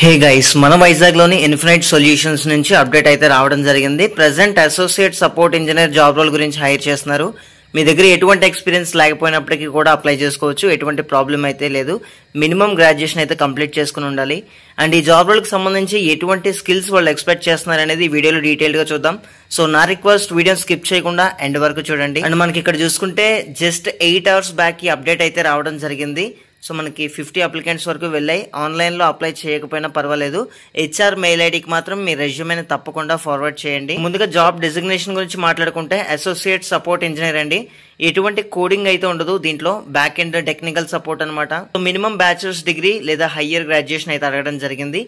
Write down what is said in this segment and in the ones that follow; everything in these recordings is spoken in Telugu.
హే గైస్, మన వైజాగ్లోని ఇన్ఫినైట్ సొల్యూషన్స్ నుంచి అప్డేట్ అయితే రావడం జరిగింది. Present associate support engineer job role గురించి హైర్ చేస్తున్నారు. మీ దగ్గర ఎటువంటి ఎక్స్పీరియన్స్ లేకపోయినప్పటికీ కూడా అప్లై చేసుకోవచ్చు. ఎటువంటి ప్రాబ్లం అయితే లేదు. మినిమం గ్రాడ్యుయేషన్ అయితే కంప్లీట్ చేసుకుని ఉండాలి. అండ్ ఈ జాబ్ రోల్కి సంబంధించి ఎటువంటి స్కిల్స్ వాళ్ళు ఎక్స్పెక్ట్ చేస్తున్నారు అనేది ఈ వీడియోలో డీటెయిల్గా చూద్దాం. సో నా రిక్వెస్ట్, వీడియోని స్కిప్ చేయకుండా ఎండ్ వరకు చూడండి. అండ్ మనకి ఇక్కడ చూసుకుంటే జస్ట్ 8 hours బ్యాక్ ఈ అప్డేట్ అయితే రావడం జరిగింది. సో మనకి 50 అప్లికెంట్స్ వరకు వెళ్ళాయి. ఆన్లైన్లో అప్లై చేయకపోయినా పర్వాలేదు. హెచ్ఆర్ మెయిల్ ఐడికి మాత్రం మీ రెజ్యూమేని తప్పకుండా ఫార్వర్డ్ చేయండి. ముందుగా జాబ్ డెసిగ్నేషన్ గురించి మాట్లాడుకుంటే అసోసియేట్ సపోర్ట్ ఇంజనీర్ అండి. ఎటువంటి కోడింగ్ అయితే ఉండదు దీంట్లో. బ్యాక్ ఎండ్ టెక్నికల్ సపోర్ట్ అనమాట. సో మినిమం బ్యాచిలర్స్ డిగ్రీ లేదా హయ్యర్ గ్రాడ్యుయేషన్ అయితే అడగడం జరిగింది.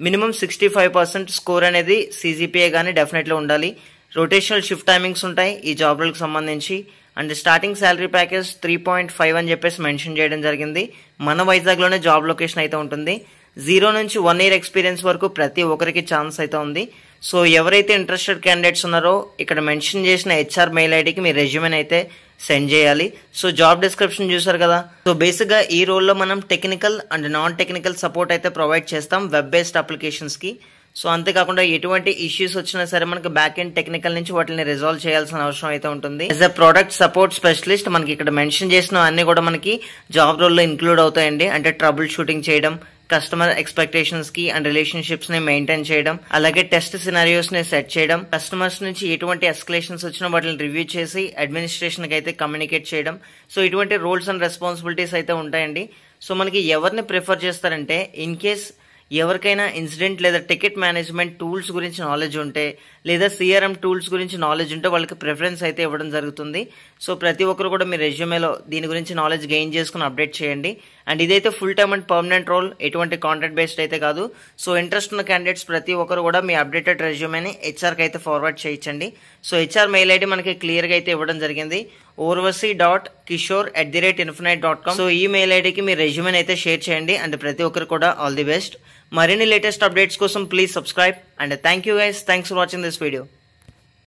మినిమం 65% స్కోర్ అనేది CGPA కానీ డెఫినెట్లీ ఉండాలి. రొటేషనల్ షిఫ్ట్ టైమింగ్స్ ఉంటాయి ఈ జాబ్ రోల్కి సంబంధించి. అండ్ స్టార్టింగ్ శాలరీ ప్యాకేజ్ 3.5 అని చెప్పేసి మెన్షన్ చేయడం జరిగింది. మన వైజాగ్లోనే జాబ్ లొకేషన్ అయితే ఉంటుంది. 0 నుంచి 1 year ఎక్స్పీరియన్స్ వరకు ప్రతి ఒక్కరికి ఛాన్స్ అయితే ఉంది. సో ఎవరైతే ఇంట్రెస్టెడ్ క్యాండిడేట్స్ ఉన్నారో ఇక్కడ మెన్షన్ చేసిన హెచ్ఆర్ మెయిల్ ఐడికి మీ రెజ్యూమెన్ అయితే సెండ్ చేయాలి. సో జాబ్ డిస్క్రిప్షన్ చూసారు కదా. సో బేసిక్గా ఈ రోల్లో మనం technical and non technical support అయితే ప్రొవైడ్ చేస్తాం వెబ్ బేస్డ్ అప్లికేషన్స్కి. సో అంతేకాకుండా ఎటువంటి ఇష్యూస్ వచ్చినా సరే మనకి బ్యాక్ ఎండ్ టెక్నికల్ నుంచి వాటిని రిజాల్వ్ చేయాల్సిన అవసరం అయితే ఉంటుంది. As a product support specialist మనకి ఇక్కడ మెన్షన్ చేసిన అన్ని కూడా మనకి జాబ్ రోల్లో ఇంక్లూడ్ అవుతాయండి. అంటే ట్రబుల్ షూటింగ్ చేయడం, కస్టమర్ ఎక్స్పెక్టేషన్స్ కి అండ్ రిలేషన్షిప్స్ ని మెయింటైన్ చేయడం, అలాగే టెస్ట్ సినారియోస్ ని సెట్ చేయడం, కస్టమర్స్ నుంచి ఎటువంటి ఎస్కలేషన్స్ వచ్చినా వాటిని రివ్యూ చేసి అడ్మినిస్ట్రేషన్ కి అయితే కమ్యూనికేట్ చేయడం. సో ఇటువంటి రోల్స్ అండ్ రెస్పాన్సిబిలిటీస్ అయితే ఉంటాయండి. సో మనకి ఎవరిని ప్రిఫర్ చేస్తారంటే, ఇన్ కేస్ ఎవరికైనా ఇన్సిడెంట్ లేదా టికెట్ మేనేజ్మెంట్ టూల్స్ గురించి నాలెడ్జ్ ఉంటే, లేదా CRM టూల్స్ గురించి నాలెడ్జ్ ఉంటే వాళ్ళకి ప్రిఫరెన్స్ అయితే ఇవ్వడం జరుగుతుంది. సో ప్రతి ఒక్కరు కూడా మీ రెజ్యూమేలో దీని గురించి నాలెడ్జ్ గెయిన్ చేసుకుని అప్డేట్ చేయండి. అండ్ ఇదైతే full time and permanent role, ఎటువంటి కాంట్రాక్ట్ బేస్డ్ అయితే కాదు. సో ఇంట్రెస్ట్ ఉన్న క్యాండిడేట్స్ ప్రతి ఒక్కరు కూడా మీ అప్డేటెడ్ రెజ్యూమేని హెచ్ఆర్కి అయితే ఫార్వర్డ్ చేయించండి. సో హెచ్ఆర్ మెయిల్ ఐడి మనకి క్లియర్గా అయితే ఇవ్వడం జరిగింది. urvasi.kishore@infinite.com. సో ఈ మెయిల్ ఐడికి మీ రెజ్యూమెన్ అయితే షేర్ చేయండి. అండ్ ప్రతి ఒక్కరు కూడా ఆల్ ది బెస్ట్. మరిన్ని లేటెస్ట్ అప్డేట్స్ కోసం please subscribe. And thank you guys, thanks for watching this video.